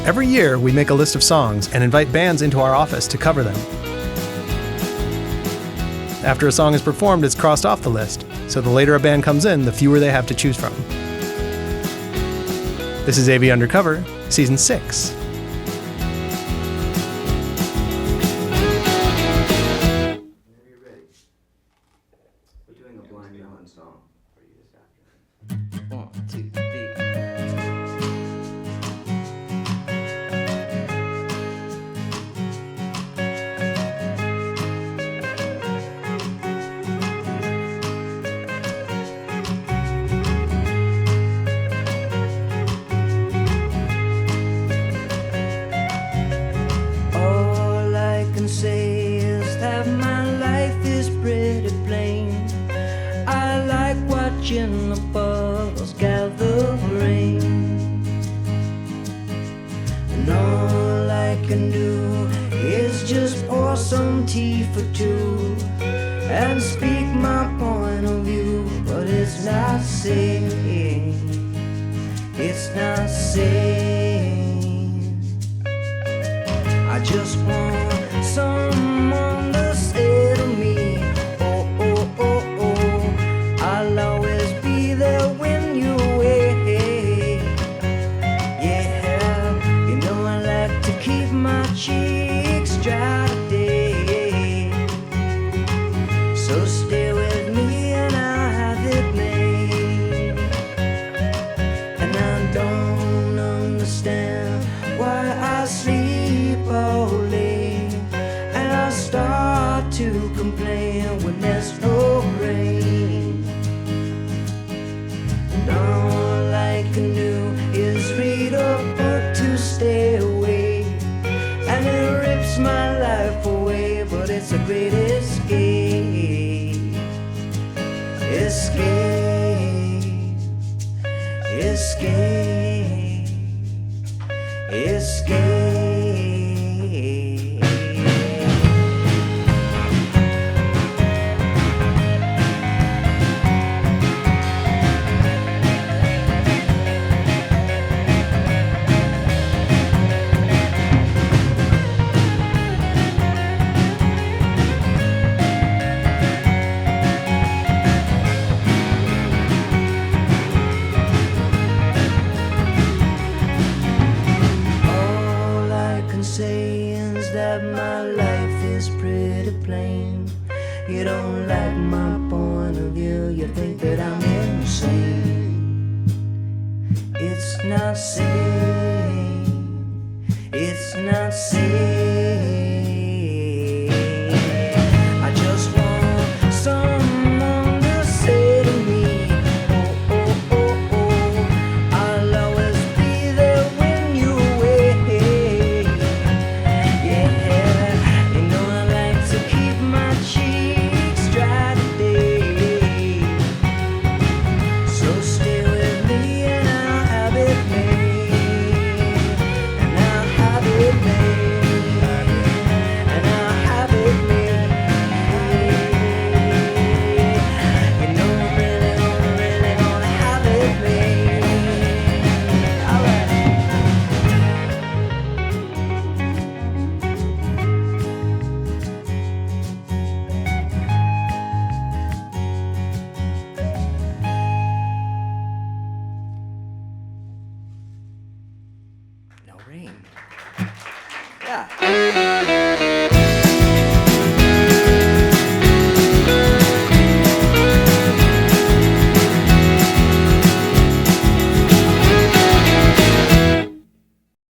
Every year, we make a list of songs and invite bands into our office to cover them. After a song is performed, it's crossed off the list, so the later a band comes in, the fewer they have to choose from. This is AV Undercover, Season 6. Whenever you're ready. We're doing a Blind Melon song for you this afternoon. 1, 2, 3. All I can say is that my life is pretty plain. I like watching the puddles gather rain. And all I can do is just pour some tea for two and speak my point of view. But it's not saying, it's not saying. I just want someone to say to me, oh, oh, oh, oh, I'll always be there when you're away. Yeah, you know I like to keep my cheeks dry today. So stay with me and I'll have it made. And I don't understand why I sleep all late, and I start to complain when there's no rain. And all I can do is read a book to stay awake, and it rips my life away, but it's a great escape. Escape. Escape. Escape. All I can say is that my life is pretty plain. You don't like my point of view, you think that I'm insane. It's not saying, it's not saying. I just want someone to say to me, oh, oh, oh, oh, I'll always be there when you're away. Yeah, you know I like to keep my cheeks dry today. So stay with me and I'll have it made. And I'll have it made. And I'll have it made. You know I'm really gonna have it made. Alright. No rain. Yeah.